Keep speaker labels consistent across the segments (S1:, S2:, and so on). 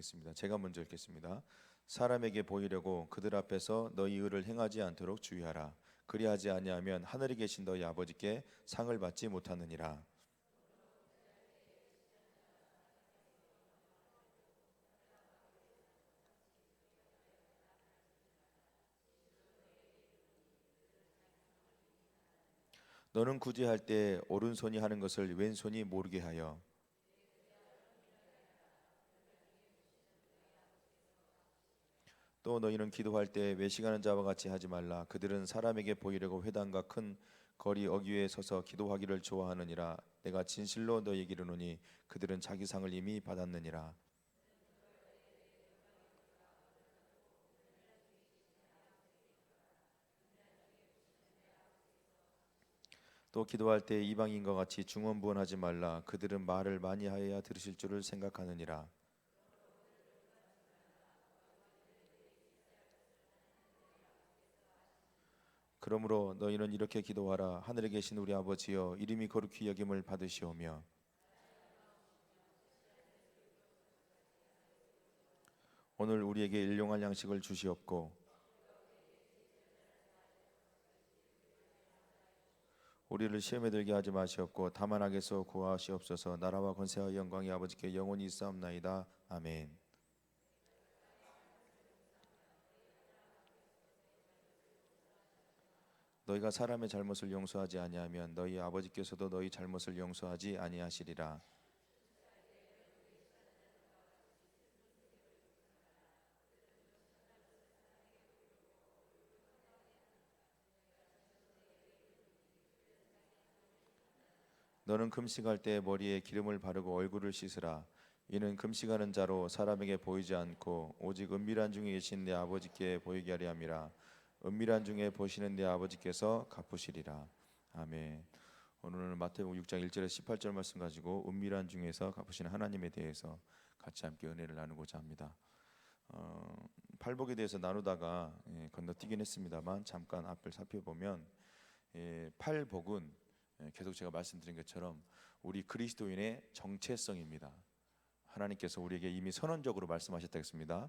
S1: 하겠습니다. 제가 먼저 읽겠습니다. 사람에게 보이려고 그들 앞에서 너희 의를 행하지 않도록 주의하라. 그리하지 아니하면 하늘에 계신 너희 아버지께 상을 받지 못하느니라. 너는 굳이 할 때 오른손이 하는 것을 왼손이 모르게 하여 또 너희는 기도할 때 외식하는 자와 같이 하지 말라. 그들은 사람에게 보이려고 회당과 큰 거리 어귀에 서서 기도하기를 좋아하느니라. 내가 진실로 너희에게 이르노니 그들은 자기 상을 이미 받았느니라. 또 기도할 때 이방인과 같이 중언부언하지 말라. 그들은 말을 많이 하여야 들으실 줄을 생각하느니라. 그러므로 너희는 이렇게 기도하라. 하늘에 계신 우리 아버지여, 이름이 거룩히 여김을 받으시오며 오늘 우리에게 일용할 양식을 주시옵고 우리를 시험에 들게 하지 마시옵고 다만 악에서 구하시옵소서. 나라와 권세와 영광이 아버지께 영원히 있사옵나이다. 아멘. 너희가 사람의 잘못을 용서하지 아니하면 너희 아버지께서도 너희 잘못을 용서하지 아니하시리라. 너는 금식할 때 머리에 기름을 바르고 얼굴을 씻으라. 이는 금식하는 자로 사람에게 보이지 않고 오직 은밀한 중에 계신 내 아버지께 보이게 하려 함이라. 은밀한 중에 보시는 내 아버지께서 갚으시리라. 아멘. 오늘은 마태복음 6장 1절에서 18절 말씀 가지고 은밀한 중에서 갚으시는 하나님에 대해서 같이 함께 은혜를 나누고자 합니다. 팔복에 대해서 나누다가 건너뛰긴 했습니다만 잠깐 앞을 살펴보면 팔복은 계속 제가 말씀드린 것처럼 우리 그리스도인의 정체성입니다. 하나님께서 우리에게 이미 선언적으로 말씀하셨다 했습니다.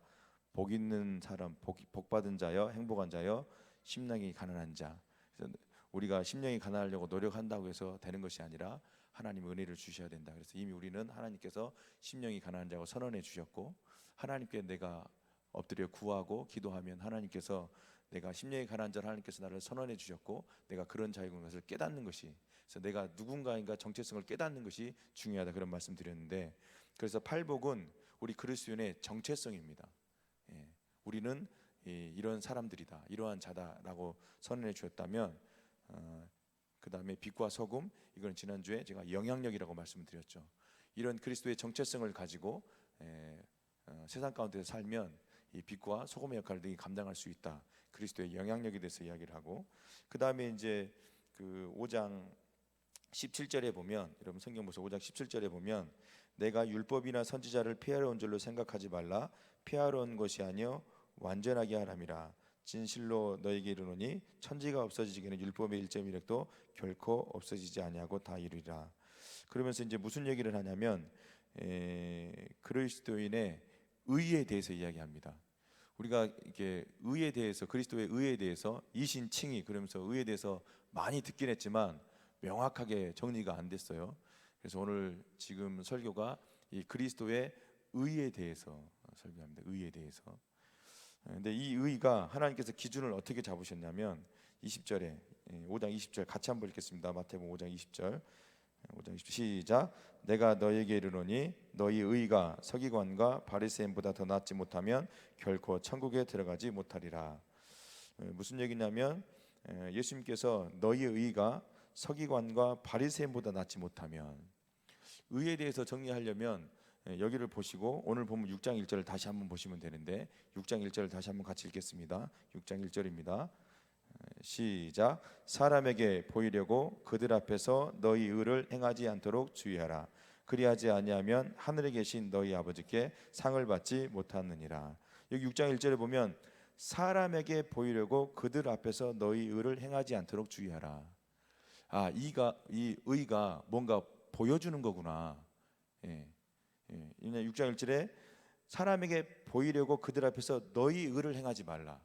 S1: 복 있는 사람, 복 받은 자여, 행복한 자여, 심령이 가난한 자. 그래서 우리가 심령이 가난하려고 노력한다고 해서 되는 것이 아니라 하나님 은혜를 주셔야 된다. 그래서 이미 우리는 하나님께서 심령이 가난한 자고 선언해 주셨고, 하나님께 내가 엎드려 구하고 기도하면 하나님께서 내가 심령이 가난한 자를 하나님께서 나를 선언해 주셨고, 내가 그런 자인 것을 깨닫는 것이, 그래서 내가 누군가인가 정체성을 깨닫는 것이 중요하다, 그런 말씀 드렸는데, 그래서 팔복은 우리 그리스도인의 정체성입니다. 우리는 이런 사람들이다, 이러한 자다라고 선언해 주셨다면, 그 다음에 빛과 소금, 이건 지난주에 제가 영향력이라고 말씀드렸죠. 이런 그리스도의 정체성을 가지고 세상 가운데서 살면 이 빛과 소금의 역할을 능히 감당할 수 있다. 그리스도의 영향력에 대해서 이야기를 하고, 그 다음에 이제 그 5장 17절에 보면, 여러분 성경 보세요. 5장 17절에 보면 내가 율법이나 선지자를 폐하러 온 줄로 생각하지 말라. 폐하러 온 것이 아니요 완전하게 하람이라. 진실로 너에게 이르노니 천지가 없어지기는 율법의 1.1획도 결코 없어지지 아니하고 다 이루리라. 그러면서 이제 무슨 얘기를 하냐면 그리스도인의 의에 대해서 이야기합니다. 우리가 이렇게 의에 대해서, 그리스도의 의에 대해서 이신칭의, 그러면서 의에 대해서 많이 듣긴 했지만 명확하게 정리가 안 됐어요. 그래서 오늘 지금 설교가 이 그리스도의 의에 대해서 설교합니다. 의에 대해서. 근데 이 의가 하나님께서 기준을 어떻게 잡으셨냐면 20절에 5장 20절 같이 한번 읽겠습니다. 마태복음 5장 20절. 5장 20절 시작. 내가 너에게 이르노니 너희 의가 서기관과 바리새인보다 더 낫지 못하면 결코 천국에 들어가지 못하리라. 무슨 얘기냐면 예수님께서 너희의 의가 서기관과 바리새인보다 낫지 못하면, 의에 대해서 정리하려면 여기를 보시고 오늘 보면 6장 1절을 다시 한번 보시면 되는데, 6장 1절을 다시 한번 같이 읽겠습니다. 6장 1절입니다. 시작. 사람에게 보이려고 그들 앞에서 너희 의를 행하지 않도록 주의하라. 그리하지 아니하면 하늘에 계신 너희 아버지께 상을 받지 못하느니라. 여기 6장 1절에 보면 사람에게 보이려고 그들 앞에서 너희 의를 행하지 않도록 주의하라. 이 의가 뭔가 보여주는 거구나. 6장 1절에 사람에게 보이려고 그들 앞에서 너희 의를 행하지 말라.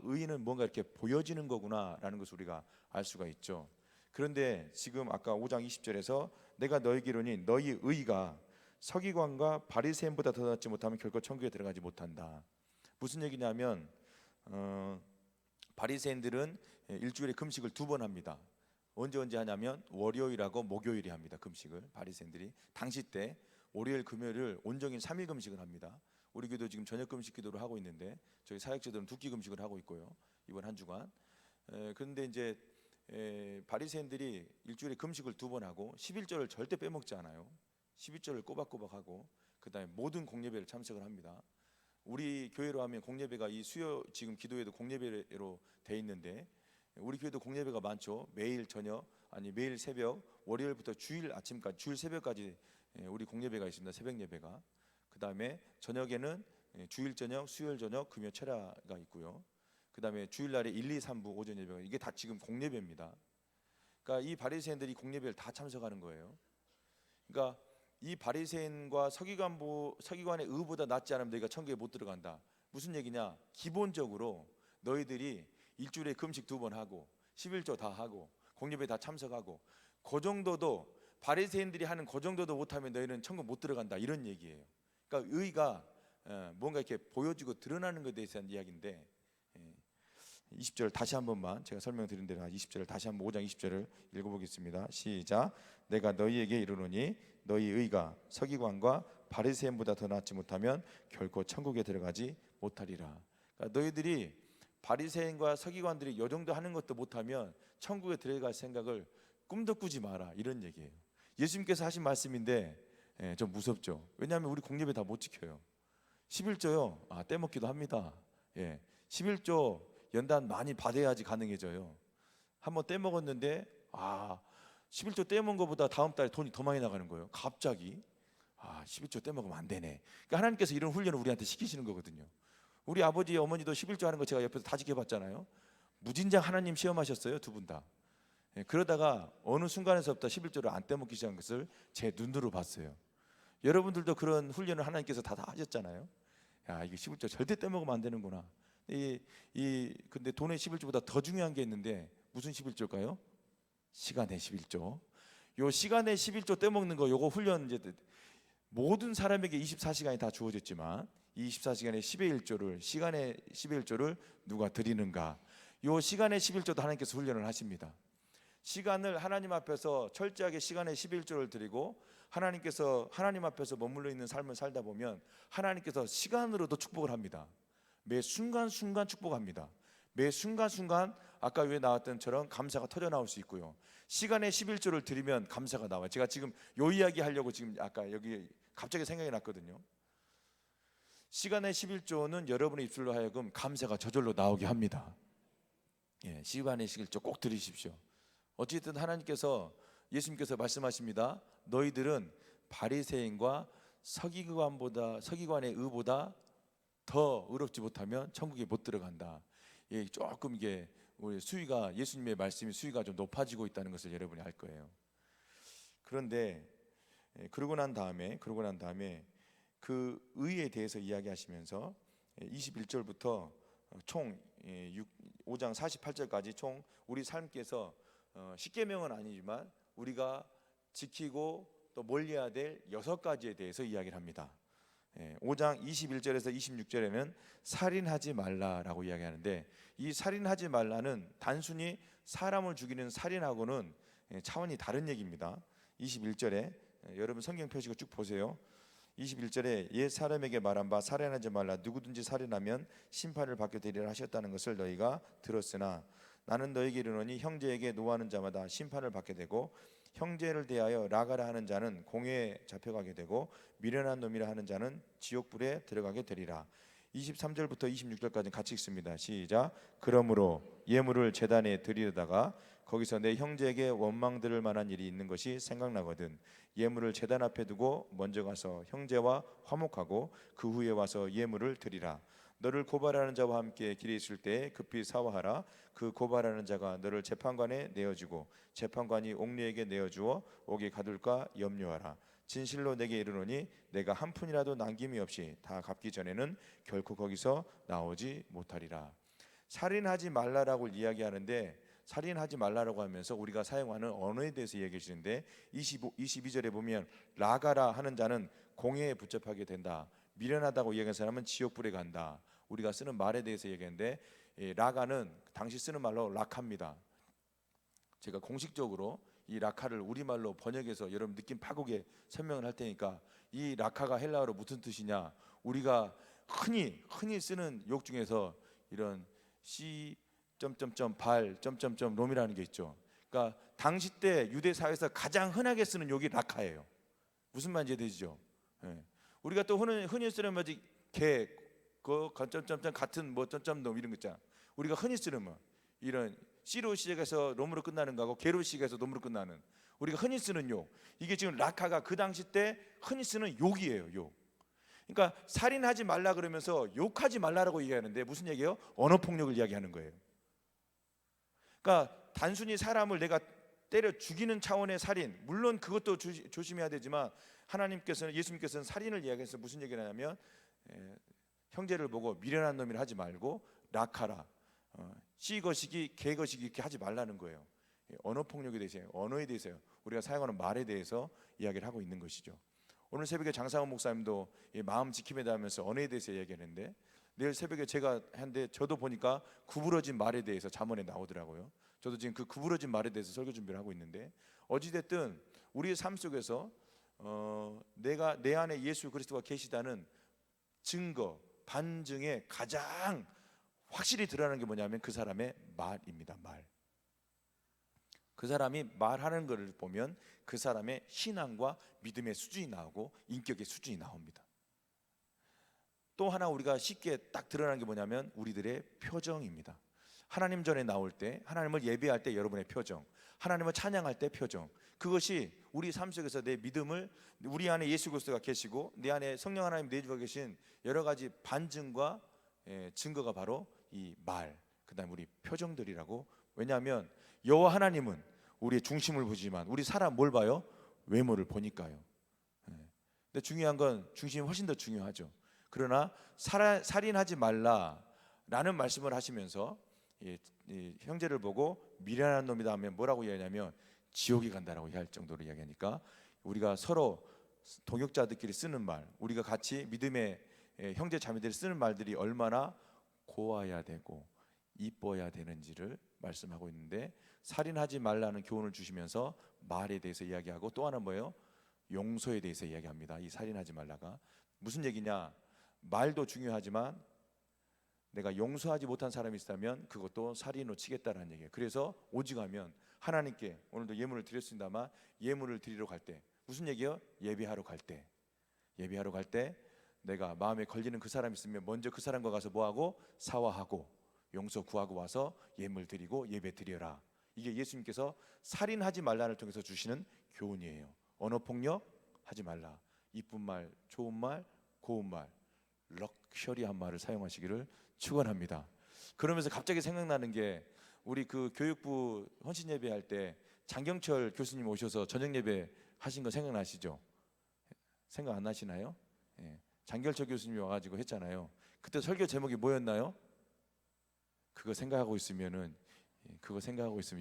S1: 의는 뭔가 이렇게 보여지는 거구나라는 것을 우리가 알 수가 있죠. 그런데 지금 아까 5장 20절에서 내가 너희에게 이르노니 너희 의가 서기관과 바리새인보다 더 낫지 못하면 결코 천국에 들어가지 못한다. 무슨 얘기냐면 바리새인들은 일주일에 금식을 2번 합니다. 언제 하냐면 월요일하고 목요일에 합니다. 금식을 바리새인들이 당시 때 월요일 금요일을 온종일 3일 금식을 합니다. 우리 교도 지금 저녁 금식 기도를 하고 있는데 저희 사역자들은 2끼 금식을 하고 있고요. 이번 한 주간. 그런데 이제 바리새인들이 일주일에 금식을 2번 하고 11조를 절대 빼먹지 않아요. 11조를 꼬박꼬박 하고 그다음에 모든 공예배를 참석을 합니다. 우리 교회로 하면 공예배가 이 수요 지금 기도회도 공예배로 돼 있는데 우리 교회도 공예배가 많죠. 매일 저녁 매일 새벽 월요일부터 주일 아침까지 주일 새벽까지 우리 공예배가 있습니다. 새벽 예배가. 그다음에 저녁에는 주일 저녁, 수요일 저녁, 금요 철야가 있고요. 그다음에 주일날에 1, 2, 3부 오전 예배가 이게 다 지금 공예배입니다. 그러니까 이 바리새인들이 공예배를 다 참석하는 거예요. 그러니까 이 바리새인과 서기관의 의보다 낫지 않으면 너희가 천국에 못 들어간다. 무슨 얘기냐? 기본적으로 너희들이 일주일에 금식 2번 하고 11조 다 하고 공예배 다 참석하고 그 정도도 바리새인들이 하는 그 정도도 못하면 너희는 천국 못 들어간다 이런 얘기예요. 그러니까 의가 뭔가 이렇게 보여지고 드러나는 것에 대한 이야기인데 20절 다시 한 번만 제가 설명드린 대로 20절을 다시 한번 5장 20절을 읽어보겠습니다. 시작. 내가 너희에게 이르노니 너희 의가 서기관과 바리새인보다 더 낫지 못하면 결코 천국에 들어가지 못하리라. 그러니까 너희들이 바리새인과 서기관들이 이 정도 하는 것도 못하면 천국에 들어갈 생각을 꿈도 꾸지 마라 이런 얘기예요. 예수님께서 하신 말씀인데 좀 무섭죠. 왜냐하면 우리 공예배 다 못 지켜요. 11조요 떼먹기도 합니다. 11조 연단 많이 받아야지 가능해져요. 한번 떼먹었는데 11조 떼먹은 것보다 다음 달에 돈이 더 많이 나가는 거예요. 갑자기 11조 떼먹으면 안 되네. 그러니까 하나님께서 이런 훈련을 우리한테 시키시는 거거든요. 우리 아버지 어머니도 11조 하는 거 제가 옆에서 다 지켜봤잖아요. 무진장 하나님 시험하셨어요. 2분 다. 그러다가 어느 순간에서부터 11조를 안 떼먹기 시작한 것을 제 눈으로 봤어요. 여러분들도 그런 훈련을 하나님께서 다 하셨잖아요. 이게 11조 절대 떼먹으면 안 되는구나. 근데 돈의 11조보다 더 중요한 게 있는데 무슨 11조일까요? 시간의 11조. 요 시간의 11조 떼먹는 거 요거 훈련 이제 모든 사람에게 24시간이 다 주어졌지만 이 24시간의 10의 1조를 시간의 10의 1조를 누가 드리는가? 요 시간의 11조도 하나님께서 훈련을 하십니다. 시간을 하나님 앞에서 철저하게 시간의 11조를 드리고 하나님 앞에서 머물러 있는 삶을 살다 보면 하나님께서 시간으로도 축복을 합니다. 매 순간순간 축복합니다. 매 순간순간 아까 위에 나왔던 처럼 감사가 터져 나올 수 있고요. 시간의 11조를 드리면 감사가 나와요. 제가 지금 요 이야기 하려고 지금 아까 여기 갑자기 생각이 났거든요. 시간의 11조는 여러분의 입술로 하여금 감사가 저절로 나오게 합니다. 시간의 11조 꼭 드리십시오. 어쨌든 예수님께서 말씀하십니다. 너희들은 바리새인과 서기관의 의보다 더 의롭지 못하면 천국에 못 들어간다. 조금 이게 우리 수위가 예수님의 말씀이 수위가 좀 높아지고 있다는 것을 여러분이 알 거예요. 그런데 그러고 난 다음에 그 의에 대해서 이야기하시면서 21절부터 총 5장 48절까지 총 우리 삶께서 10계명은 아니지만 우리가 지키고 또 멀리해야 될 6가지에 대해서 이야기를 합니다. 5장 21절에서 26절에는 살인하지 말라라고 이야기하는데 이 살인하지 말라는 단순히 사람을 죽이는 살인하고는 차원이 다른 얘기입니다. 21절에 여러분 성경 펴시고 쭉 보세요. 21절에 옛 사람에게 말한 바 살인하지 말라 누구든지 살인하면 심판을 받게 되리라 하셨다는 것을 너희가 들었으나 나는 너희에게 이르노니 형제에게 노하는 자마다 심판을 받게 되고 형제를 대하여 라가라 하는 자는 공회에 잡혀가게 되고 미련한 놈이라 하는 자는 지옥불에 들어가게 되리라. 23절부터 26절까지 같이 읽습니다. 시작. 그러므로 예물을 제단에 드리려다가 거기서 내 형제에게 원망 들을 만한 일이 있는 것이 생각나거든 예물을 제단 앞에 두고 먼저 가서 형제와 화목하고 그 후에 와서 예물을 드리라. 너를 고발하는 자와 함께 길에 있을 때 급히 사화하라. 그 고발하는 자가 너를 재판관에 내어주고 재판관이 옥리에게 내어주어 옥에 가둘까 염려하라. 진실로 내게 이르노니 내가 한 푼이라도 남김이 없이 다 갚기 전에는 결코 거기서 나오지 못하리라. 살인하지 말라라고 이야기하는데, 살인하지 말라라고 하면서 우리가 사용하는 언어에 대해서 얘기해 주는데, 22절에 보면 라가라 하는 자는 공회에 붙잡하게 된다. 미련하다고 이야기하는 사람은 지옥불에 간다. 우리가 쓰는 말에 대해서 얘기하는데, 라가는 당시 쓰는 말로 락합니다. 제가 공식적으로 이 라카를 우리말로 번역해서 여러분 느낌 파고게 설명을 할 테니까, 이 라카가 헬라어로 무슨 뜻이냐, 우리가 흔히 쓰는 욕 중에서 이런 시 점점점 발 점점점 롬이라는 게 있죠. 그러니까 당시 때 유대 사회에서 가장 흔하게 쓰는 욕이 라카예요. 무슨 말인지 되시죠? 예. 우리가 또 흔히 쓰는 말이 개, 그 점점점 같은 뭐 점점놈 이런 거 있잖아. 우리가 흔히 쓰는 말, 이런 C로 시작해서 롬으로 끝나는 거하고 개로 시작해서 롬으로 끝나는, 우리가 흔히 쓰는 욕, 이게 지금 라카가 그 당시 때 흔히 쓰는 욕이에요. 욕. 그러니까 살인하지 말라 그러면서 욕하지 말라라고 얘기하는데 무슨 얘기예요? 언어 폭력을 이야기하는 거예요. 그러니까 단순히 사람을 내가 때려 죽이는 차원의 살인, 물론 그것도 조심해야 되지만, 예수님께서는 살인을 이야기해서 무슨 얘기를 하냐면, 형제를 보고 미련한 놈이라 하지 말고 락하라, 씨 거시기 개 거시기 이렇게 하지 말라는 거예요. 언어 폭력에 대해서, 언어에 대해서요, 우리가 사용하는 말에 대해서 이야기를 하고 있는 것이죠. 오늘 새벽에 장상훈 목사님도 마음 지킴에 대하면서 언어에 대해서 이야기했는데, 내일 새벽에 제가 한데 저도 보니까 구부러진 말에 대해서 잠언에 나오더라고요. 저도 지금 그 구부러진 말에 대해서 설교 준비를 하고 있는데, 어찌됐든 우리의 삶 속에서 내가 내 안에 예수 그리스도가 계시다는 증거, 반증에 가장 확실히 드러나는 게 뭐냐면 그 사람의 말입니다. 말. 그 사람이 말하는 것을 보면 그 사람의 신앙과 믿음의 수준이 나오고 인격의 수준이 나옵니다. 또 하나 우리가 쉽게 딱 드러나는 게 뭐냐면 우리들의 표정입니다. 하나님 전에 나올 때, 하나님을 예배할 때 여러분의 표정, 하나님을 찬양할 때 표정, 그것이 우리 삶 속에서 내 믿음을, 우리 안에 예수 그리스도가 계시고 내 안에 성령 하나님 내주가 계신 여러 가지 반증과 증거가 바로 이 말, 그다음 우리 표정들이라고. 왜냐하면 여호와 하나님은 우리의 중심을 보지만 우리 사람 뭘 봐요? 외모를 보니까요. 근데 중요한 건 중심이 훨씬 더 중요하죠. 그러나 살인하지 말라라는 말씀을 하시면서 형제를 보고 미련한 놈이다 하면 뭐라고 이야기하냐면 지옥에 간다라고 할 정도로 이야기하니까, 우리가 서로 동역자들끼리 쓰는 말, 우리가 같이 믿음의 형제 자매들이 쓰는 말들이 얼마나 고와야 되고 이뻐야 되는지를 말씀하고 있는데, 살인하지 말라는 교훈을 주시면서 말에 대해서 이야기하고, 또 하나 뭐예요? 용서에 대해서 이야기합니다. 이 살인하지 말라가 무슨 얘기냐? 말도 중요하지만 내가 용서하지 못한 사람이 있다면 그것도 살인으로 치겠다라는 얘기예요. 그래서 오직하면 하나님께, 오늘도 예물을 드렸습니다만 예물을 드리러 갈 때 무슨 얘기예요? 예배하러 갈 때, 예배하러 갈 때 내가 마음에 걸리는 그 사람이 있으면 먼저 그 사람과 가서 뭐하고? 사화하고 용서 구하고 와서 예물 드리고 예배 드려라. 이게 예수님께서 살인하지 말라를 통해서 주시는 교훈이에요. 언어 폭력 하지 말라. 이쁜 말, 좋은 말, 고운 말, 럭셔리한 말을 사용하시기를 축원합니다. 그러면서 갑자기 생각나는 게, 우리 그 교육부 헌신 예배할 때 장경철 교수님 오셔서 저녁 예배 하신 거 생각나시죠? 생각 안 나시나요? 장경철 교수님이 와가지고 했잖아요. 그때 설교 제목이 뭐였나요? 그거 생각하고 있으면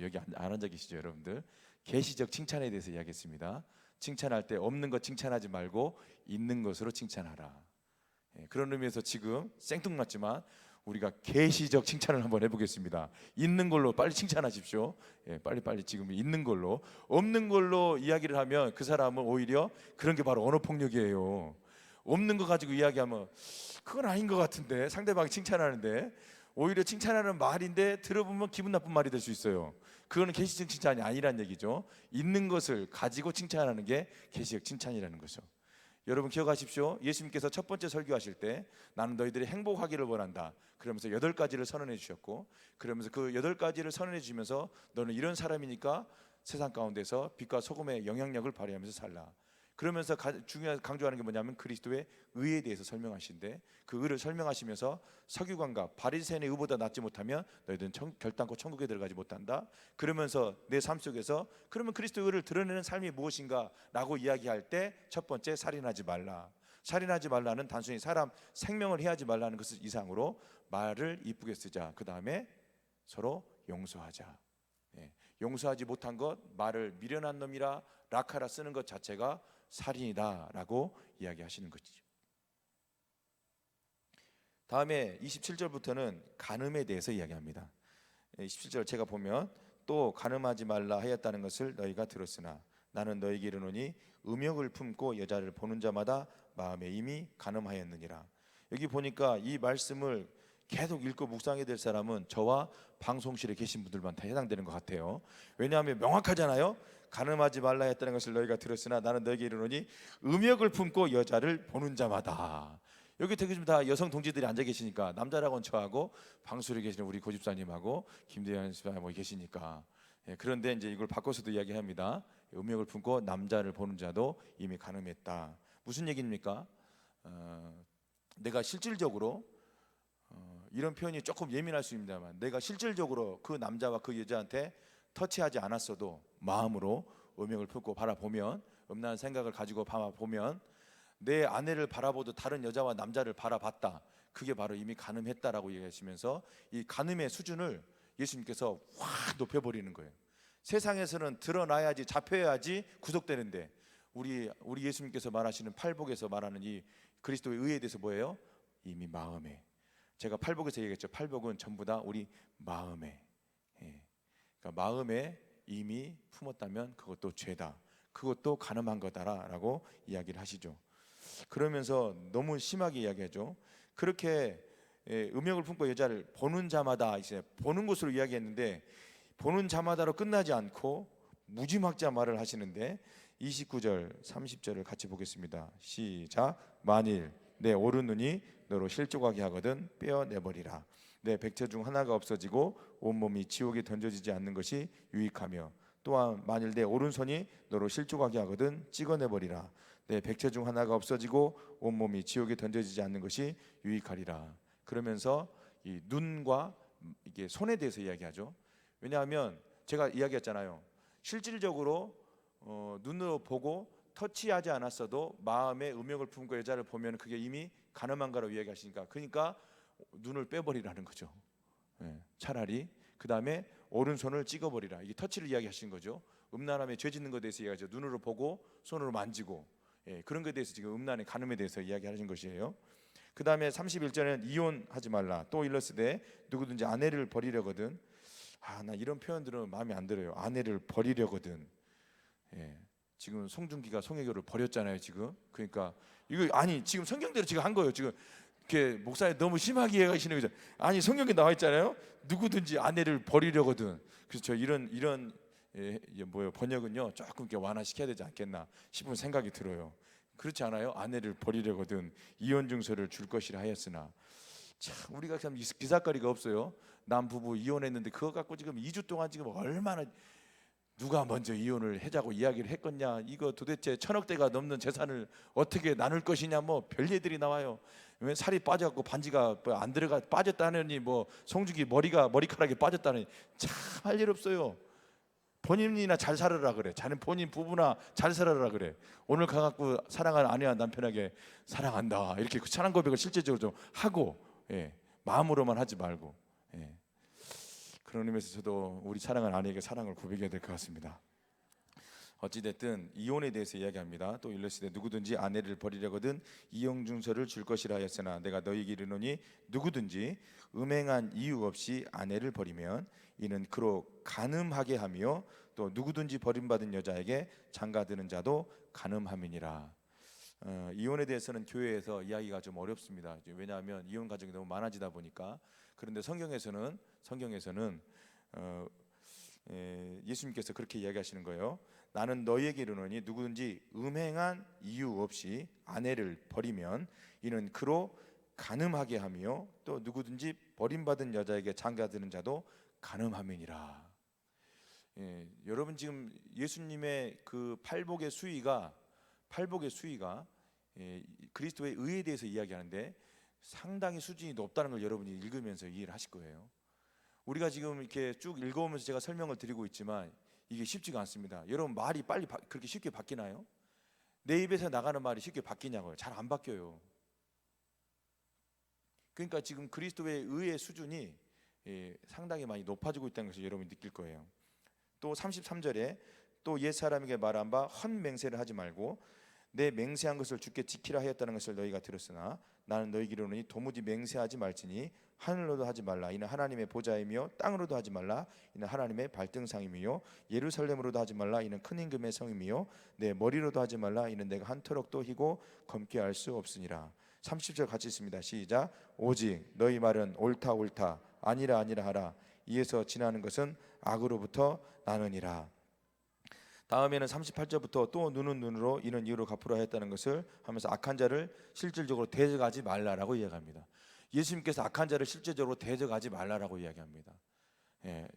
S1: 여기 안 앉아 계시죠, 여러분들? 계시적 칭찬에 대해서 이야기했습니다. 칭찬할 때 없는 것 칭찬하지 말고 있는 것으로 칭찬하라. 그런 의미에서 지금 생뚱맞지만 우리가 계시적 칭찬을 한번 해보겠습니다. 있는 걸로 빨리 칭찬하십시오. 빨리 지금 있는 걸로. 없는 걸로 이야기를 하면 그 사람은 오히려, 그런 게 바로 언어 폭력이에요. 없는 거 가지고 이야기하면 그건 아닌 것 같은데, 상대방이 칭찬하는데 오히려 칭찬하는 말인데 들어보면 기분 나쁜 말이 될 수 있어요. 그거는 계시적 칭찬이 아니란 얘기죠. 있는 것을 가지고 칭찬하는 게 계시적 칭찬이라는 거죠. 여러분 기억하십시오. 예수님께서 첫 번째 설교하실 때 나는 너희들이 행복하기를 원한다 그러면서 8가지를 선언해 주셨고, 그러면서 그 8가지를 선언해 주면서 너는 이런 사람이니까 세상 가운데서 빛과 소금의 영향력을 발휘하면서 살라. 그러면서 중요한 강조하는 게 뭐냐면 그리스도의 의에 대해서 설명하신데, 그 의를 설명하시면서 서기관과 바리새인의 의보다 낫지 못하면 너희들은 결단코 천국에 들어가지 못한다. 그러면서 내 삶 속에서 그러면 그리스도의 의를 드러내는 삶이 무엇인가 라고 이야기할 때 첫 번째, 살인하지 말라. 살인하지 말라는 단순히 사람 생명을 해하지 말라는 것을 이상으로 말을 이쁘게 쓰자. 그 다음에 서로 용서하자. 용서하지 못한 것, 말을 미련한 놈이라 라카라 쓰는 것 자체가 살인이다라고 이야기하시는 것이죠. 다음에 27절부터는 간음에 대해서 이야기합니다. 27절 제가 보면 또 간음하지 말라 하였다는 것을 너희가 들었으나 나는 너희에게 이르노니 음욕을 품고 여자를 보는 자마다 마음에 이미 간음하였느니라. 여기 보니까 이 말씀을 계속 읽고 묵상해야 될 사람은 저와 방송실에 계신 분들만 다 해당되는 것 같아요. 왜냐하면 명확하잖아요. 간음하지 말라 했다는 것을 너희가 들었으나 나는 너희에게 이르노니 음욕을 품고 여자를 보는 자마다. 여기 되게 좀 다 여성 동지들이 앉아 계시니까 남자라고는 저하고 방송실에 계시는 우리 고집사님하고 김대현 씨하고 계시니까. 그런데 이제 이걸 바꿔서도 이야기합니다. 음욕을 품고 남자를 보는 자도 이미 간음했다. 무슨 얘기입니까? 내가 실질적으로 이런 표현이 조금 예민할 수 있습니다만, 내가 실질적으로 그 남자와 그 여자한테 터치하지 않았어도 마음으로 음욕을 품고 바라보면, 음란한 생각을 가지고 바라보면, 내 아내를 바라보듯 다른 여자와 남자를 바라봤다, 그게 바로 이미 간음했다라고 얘기하시면서 이 간음의 수준을 예수님께서 확 높여버리는 거예요. 세상에서는 드러나야지, 잡혀야지 구속되는데 우리 예수님께서 말하시는 팔복에서 말하는 이 그리스도의 의에 대해서 뭐예요? 이미 마음에. 제가 팔복에서 얘기했죠. 팔복은 전부 다 우리 마음에. 그러니까 마음에 이미 품었다면 그것도 죄다, 그것도 간음한 거다라고 이야기를 하시죠. 그러면서 너무 심하게 이야기하죠. 그렇게 음욕을 품고 여자를 보는 자마다, 이제 보는 것으로 이야기했는데 보는 자마다로 끝나지 않고 무지막지한 말을 하시는데 29절 30절을 같이 보겠습니다. 시작. 만일 내 오른 눈이 너로 실족하게 하거든 빼어내버리라. 내 백체 중 하나가 없어지고 온몸이 지옥에 던져지지 않는 것이 유익하며, 또한 만일 내 오른손이 너로 실족하게 하거든 찍어내버리라. 내 백체 중 하나가 없어지고 온몸이 지옥에 던져지지 않는 것이 유익하리라. 그러면서 이 눈과 이게 손에 대해서 이야기하죠. 왜냐하면 제가 이야기했잖아요. 실질적으로 눈으로 보고 터치하지 않았어도 마음에 음욕을 품고 여자를 보면 그게 이미 간음한 거라고 이야기하시니까, 그러니까 눈을 빼버리라는 거죠. 차라리 그 다음에 오른손을 찍어버리라. 이게 터치를 이야기하시는 거죠. 음란함에 죄 짓는 것에 대해서 이야기하죠. 눈으로 보고 손으로 만지고, 그런 것에 대해서 지금 음란의 간음에 대해서 이야기하신 것이에요. 그 다음에 31절에는 이혼하지 말라. 또 일러스되 누구든지 아내를 버리려거든. 나 이런 표현들은 마음에 안 들어요. 아내를 버리려거든. 지금 송중기가 송혜교를 버렸잖아요. 지금 그러니까 이거 아니 지금 성경대로 지금 한 거예요. 지금 이렇게 목사님 너무 심하게 이해하시는 거죠. 아니 성경에 나와 있잖아요. 누구든지 아내를 버리려거든. 그래서 저 이런 번역은요 조금 이렇게 완화시켜야 되지 않겠나 싶은 생각이 들어요. 그렇지 않아요? 아내를 버리려거든 이혼 증서를 줄 것이라 하였으나. 참 우리가 참 기사거리가 없어요. 남 부부 이혼했는데 그거 갖고 지금 2주 동안 지금 얼마나 누가 먼저 이혼을 하자고 이야기를 했겠냐, 이거 도대체 1,000억대가 넘는 재산을 어떻게 나눌 것이냐, 뭐 별예들이 나와요. 왜 살이 빠져갖고 반지가 안 들어가 빠졌다느니, 뭐 송중기 머리카락이 빠졌다느니, 참 할 일 없어요. 본인이나 잘 살아라 그래. 자는 본인 부부나 잘 살아라 그래. 오늘 가갖고 사랑하는 아내와 남편에게 사랑한다 이렇게 그 사랑 고백을 실제적으로 좀 하고, 마음으로만 하지 말고. 그런 의미에서 저도 우리 사랑하는 아내에게 사랑을 고백해야 될 것 같습니다. 어찌됐든 이혼에 대해서 이야기합니다. 또 일러스되 누구든지 아내를 버리려거든 이혼 증서를 줄 것이라 하였으나 내가 너희에게 이르노니 누구든지 음행한 이유 없이 아내를 버리면 이는 그로 간음하게 하며, 또 누구든지 버림받은 여자에게 장가드는 자도 간음함이니라. 이혼에 대해서는 교회에서 이야기가 좀 어렵습니다. 왜냐하면 이혼 가정이 너무 많아지다 보니까. 그런데 성경에서는 예수님께서 그렇게 이야기하시는 거예요. 나는 너희에게 이르노니 누구든지 음행한 이유 없이 아내를 버리면 이는 그로 간음하게 하며, 또 누구든지 버림받은 여자에게 장가드는 자도 간음함이니라. 여러분 지금 예수님의 그 팔복의 수위가 팔복의 수위가 그리스도의 의에 대해서 이야기하는데 상당히 수준이 높다는 걸 여러분이 읽으면서 이해를 하실 거예요. 우리가 지금 이렇게 쭉 읽어오면서 제가 설명을 드리고 있지만 이게 쉽지가 않습니다. 여러분 말이 빨리 그렇게 쉽게 바뀌나요? 내 입에서 나가는 말이 쉽게 바뀌냐고요? 잘 안 바뀌어요. 그러니까 지금 그리스도의 의의 수준이 상당히 많이 높아지고 있다는 것을 여러분이 느낄 거예요. 또 33절에 또 옛사람에게 말한 바 헛맹세를 하지 말고 내 맹세한 것을 주께 지키라 하였다는 것을 너희가 들었으나 나는 너희에게 이르노니 도무지 맹세하지 말지니 하늘로도 하지 말라 이는 하나님의 보좌이며 땅으로도 하지 말라 이는 하나님의 발등상이며 예루살렘으로도 하지 말라 이는 큰 임금의 성이며 내 머리로도 하지 말라 이는 내가 한 터럭도 희고 검게 할 수 없으니라. 30절 같이 있습니다. 시작. 오직 너희 말은 옳다 옳다 아니라 아니라 하라 이에서 지나는 것은 악으로부터 나느니라. 다음에는 38절부터 또 눈은 눈으로 이는 이유로 갚으라 했다는 것을 하면서 악한 자를 실질적으로 대적하지 말라라고 이야기합니다. 예수님께서 악한 자를 실질적으로 대적하지 말라라고 이야기합니다.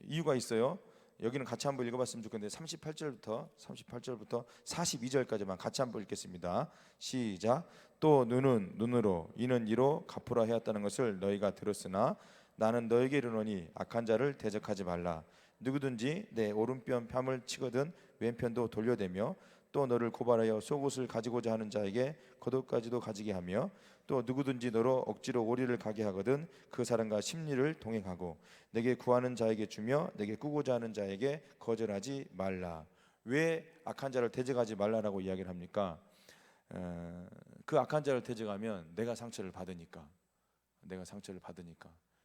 S1: 이유가 있어요. 여기는 같이 한번 읽어봤으면 좋겠는데 38절부터 42절까지만 같이 한번 읽겠습니다. 시작. 또 눈은 눈으로 이는 이로 갚으라 하였다는 것을 너희가 들었으나 나는 너에게 이르노니 악한 자를 대적하지 말라. 누구든지 내 오른편 뺨을 치거든 왼편도 돌려대며 또 너를 고발하여 속옷을 가지고자 하는 자에게 겉옷까지도 가지게 하며 또 누구든지 너로 억지로 오리를 가게 하거든 그 사람과 심리를 동행하고 내게 구하는 자에게 주며 내게 꾸고자 하는 자에게 거절하지 말라. 왜 악한 자를 대적하지 말라라고 이야기를 합니까? 그 악한 자를 대적하면 내가 상처를 받으니까.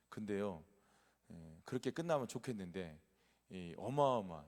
S1: 근데요, 그렇게 끝나면 좋겠는데 어마어마한,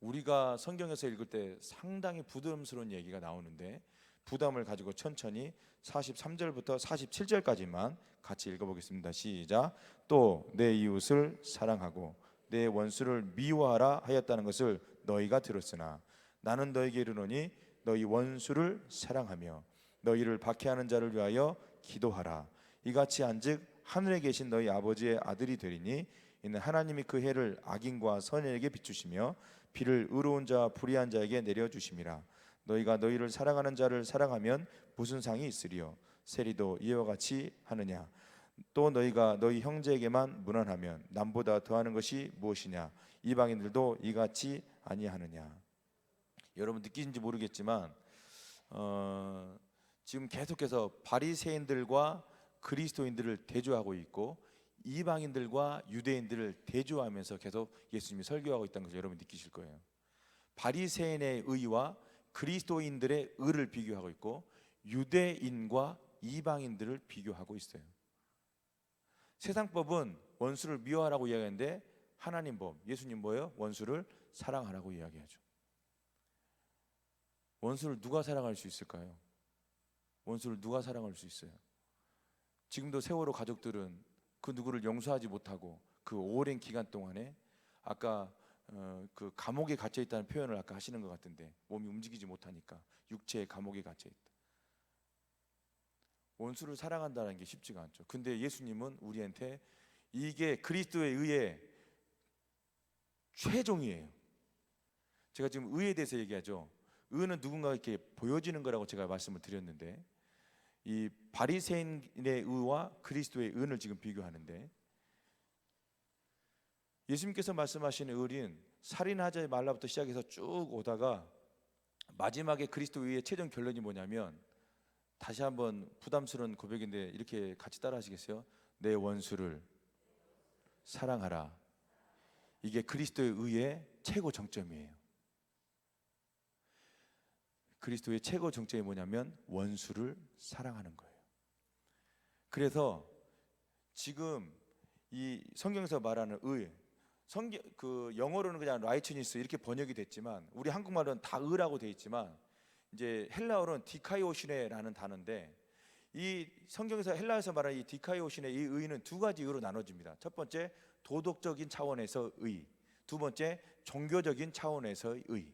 S1: 우리가 성경에서 읽을 때 상당히 부담스러운 얘기가 나오는데 부담을 가지고 천천히 43절부터 47절까지만 같이 읽어보겠습니다. 시작. 또 내 이웃을 사랑하고 내 원수를 미워하라 하였다는 것을 너희가 들었으나 나는 너희에게 이르노니 너희 원수를 사랑하며 너희를 박해하는 자를 위하여 기도하라. 이같이 한즉 하늘에 계신 너희 아버지의 아들이 되리니 이는 하나님이 그 해를 악인과 선인에게 비추시며 비를 의로운 자와 불의한 자에게 내려주심이라. 너희가 너희를 사랑하는 자를 사랑하면 무슨 상이 있으리요? 세리도 이와 같이 하느냐? 또 너희가 너희 형제에게만 무난하면 남보다 더하는 것이 무엇이냐? 이방인들도 이같이 아니하느냐? 여러분 느끼는지 모르겠지만 지금 계속해서 바리새인들과 그리스도인들을 대조하고 있고 이방인들과 유대인들을 대조하면서 계속 예수님이 설교하고 있다는 것을 여러분 느끼실 거예요. 바리새인의 의와 그리스도인들의 의를 비교하고 있고 유대인과 이방인들을 비교하고 있어요. 세상법은 원수를 미워하라고 이야기하는데 하나님 법, 예수님 뭐예요? 원수를 사랑하라고 이야기하죠. 원수를 누가 사랑할 수 있을까요? 원수를 누가 사랑할 수 있어요? 지금도 세월호 가족들은 그 누구를 용서하지 못하고 그 오랜 기간 동안에 아까 그 감옥에 갇혀 있다는 표현을 아까 하시는 것 같은데 몸이 움직이지 못하니까 육체의 감옥에 갇혀 있다. 원수를 사랑한다는 게 쉽지가 않죠. 근데 예수님은 우리한테 이게 그리스도에 의해 최종이에요. 제가 지금 의에 대해서 얘기하죠. 의는 누군가 이렇게 보여지는 거라고 제가 말씀을 드렸는데 이 바리새인의 의와 그리스도의 의를 지금 비교하는데 예수님께서 말씀하시는 의는 살인하지 말라부터 시작해서 쭉 오다가 마지막에 그리스도의 의의 최종 결론이 뭐냐면 다시 한번 부담스러운 고백인데 이렇게 같이 따라 하시겠어요? 내 원수를 사랑하라. 이게 그리스도의 의의 최고 정점이에요. 그리스도의 최고 정점이 뭐냐면 원수를 사랑하는 거예요. 그래서 지금 이 성경에서 말하는 의, 그 영어로는 그냥 라이처니스 이렇게 번역이 됐지만 우리 한국말은 다 의라고 돼 있지만 이제 헬라어로는 디카이오시네라는 단어인데 이 성경에서 헬라에서 말하는 이 디카이오시네 이 의는 두 가지 의로 나눠집니다. 첫 번째 도덕적인 차원에서 의, 두 번째 종교적인 차원에서의 의.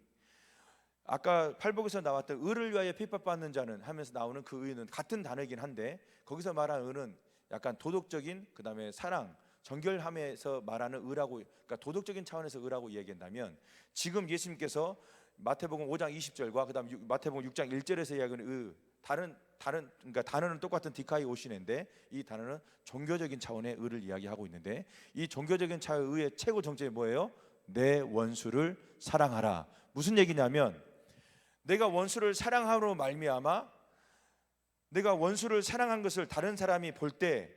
S1: 아까 팔복에서 나왔던 의를 위하여 핍박받는 자는 하면서 나오는 그 의는 같은 단어이긴 한데 거기서 말하는 의는 약간 도덕적인 그 다음에 사랑 정결함에서 말하는 의라고, 그러니까 도덕적인 차원에서 의라고 이야기한다면 지금 예수님께서 마태복음 5장 20절과 그다음 마태복음 6장 1절에서 이야기하는 그러니까 단어는 똑같은 디카이오시네인데 이 단어는 종교적인 차원의 의를 이야기하고 있는데, 이 종교적인 차원의 의의 최고 정점이 뭐예요? 내 원수를 사랑하라. 무슨 얘기냐면, 내가 원수를 사랑함으로 말미암아 내가 원수를 사랑한 것을 다른 사람이 볼 때,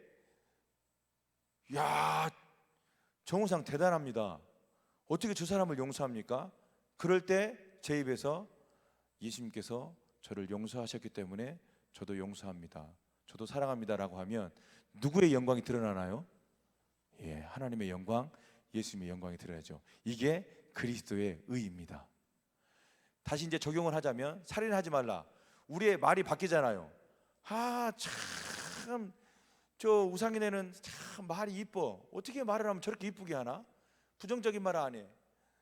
S1: 야, 정우상 대단합니다, 어떻게 저 사람을 용서합니까? 그럴 때 제 입에서 예수님께서 저를 용서하셨기 때문에 저도 용서합니다, 저도 사랑합니다라고 하면 누구의 영광이 드러나나요? 예, 하나님의 영광, 예수님의 영광이 드러나죠. 이게 그리스도의 의입니다. 다시 이제 적용을 하자면, 살인하지 말라, 우리의 말이 바뀌잖아요. 참, 저 우상이네는 참 말이 이뻐, 어떻게 말을 하면 저렇게 이쁘게 하나? 부정적인 말 안 해,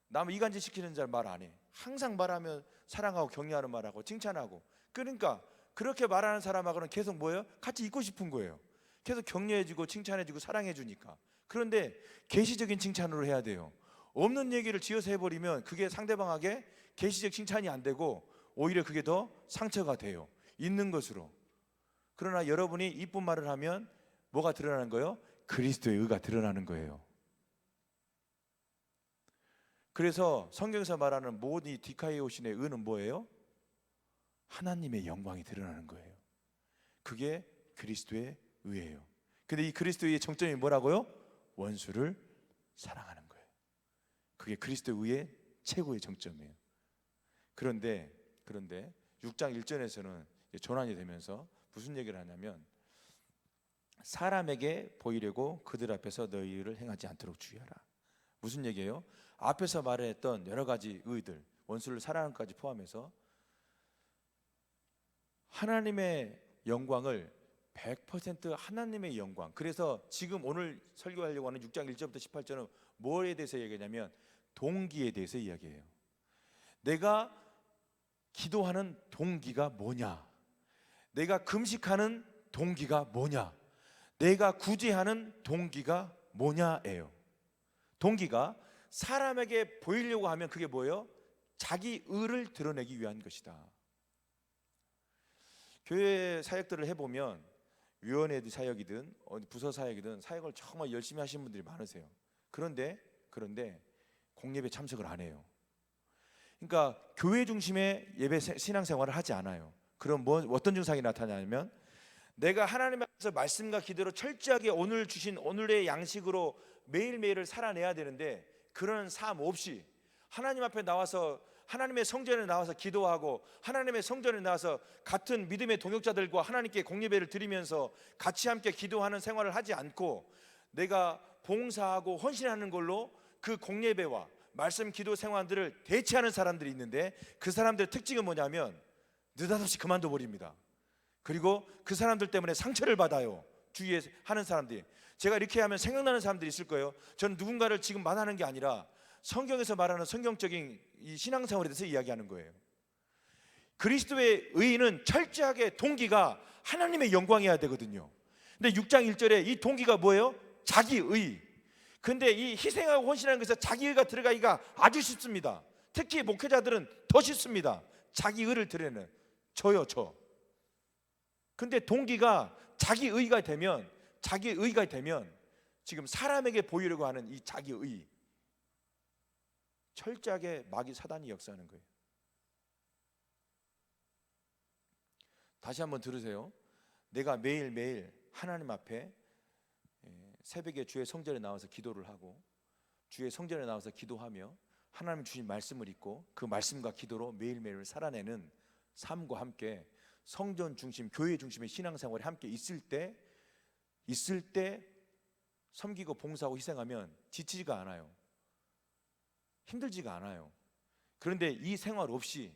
S1: 남 이간질 시키는 잘 말 안 해. 항상 말하면 사랑하고 격려하는 말하고 칭찬하고. 그러니까 그렇게 말하는 사람하고는 계속 뭐예요? 같이 있고 싶은 거예요. 계속 격려해주고 칭찬해주고 사랑해주니까. 그런데 계시적인 칭찬으로 해야 돼요. 없는 얘기를 지어서 해버리면 그게 상대방에게 계시적 칭찬이 안 되고 오히려 그게 더 상처가 돼요, 있는 것으로. 그러나 여러분이 이쁜 말을 하면 뭐가 드러나는 거예요? 그리스도의 의가 드러나는 거예요. 그래서 성경에서 말하는 모든 이 디카이오신의 의는 뭐예요? 하나님의 영광이 드러나는 거예요. 그게 그리스도의 의예요. 근데 이 그리스도의 정점이 뭐라고요? 원수를 사랑하는 거예요. 그게 그리스도의 의의 최고의 정점이에요. 그런데 6장 1절에서는 전환이 되면서 무슨 얘기를 하냐면, 사람에게 보이려고 그들 앞에서 너희 의를 행하지 않도록 주의하라. 무슨 얘기예요? 앞에서 말했던 여러 가지 의들, 원수를 사랑하는 것까지 포함해서 하나님의 영광을 100% 하나님의 영광. 그래서 지금 오늘 설교하려고 하는 6장 1절부터 18절은 뭐에 대해서 얘기하냐면 동기에 대해서 이야기해요. 내가 기도하는 동기가 뭐냐, 내가 금식하는 동기가 뭐냐, 내가 구제하는 동기가 뭐냐예요. 동기가 사람에게 보이려고 하면 그게 뭐예요? 자기 의를 드러내기 위한 것이다. 교회 사역들을 해보면 위원회 사역이든 부서 사역이든 사역을 정말 열심히 하시는 분들이 많으세요. 그런데 공예배 참석을 안 해요. 그러니까 교회 중심의 예배 신앙생활을 하지 않아요. 그럼 어떤 증상이 나타나냐면, 내가 하나님 앞에서 말씀과 기도로 철저하게 오늘 주신 오늘의 양식으로 매일매일을 살아내야 되는데, 그런 삶 없이 하나님 앞에 나와서 하나님의 성전에 나와서 기도하고 하나님의 성전에 나와서 같은 믿음의 동역자들과 하나님께 공예배를 드리면서 같이 함께 기도하는 생활을 하지 않고 내가 봉사하고 헌신하는 걸로 그 공예배와 말씀 기도 생활들을 대체하는 사람들이 있는데, 그 사람들의 특징은 뭐냐면 느닷없이 그만둬 버립니다. 그리고 그 사람들 때문에 상처를 받아요, 주위에 하는 사람들이. 제가 이렇게 하면 생각나는 사람들이 있을 거예요. 저는 누군가를 지금 말하는 게 아니라 성경에서 말하는 성경적인 이 신앙생활에 대해서 이야기하는 거예요. 그리스도의 의는 철저하게 동기가 하나님의 영광이어야 되거든요. 근데 6장 1절에 이 동기가 뭐예요? 자기의. 근데 이 희생하고 헌신하는 것에서 자기의가 들어가기가 아주 쉽습니다. 특히 목회자들은 더 쉽습니다. 자기의를 드러내는 저요, 저. 근데 동기가 자기의가 되면 지금 사람에게 보이려고 하는 이 자기의, 철저하게 마귀 사단이 역사하는 거예요. 다시 한번 들으세요. 내가 매일매일 하나님 앞에 새벽에 주의 성전에 나와서 기도를 하고 주의 성전에 나와서 기도하며 하나님 주신 말씀을 읽고 그 말씀과 기도로 매일매일 살아내는 삶과 함께 성전 중심, 교회 중심의 신앙생활이 함께 있을 때 섬기고 봉사하고 희생하면 지치지가 않아요. 힘들지가 않아요. 그런데 이 생활 없이,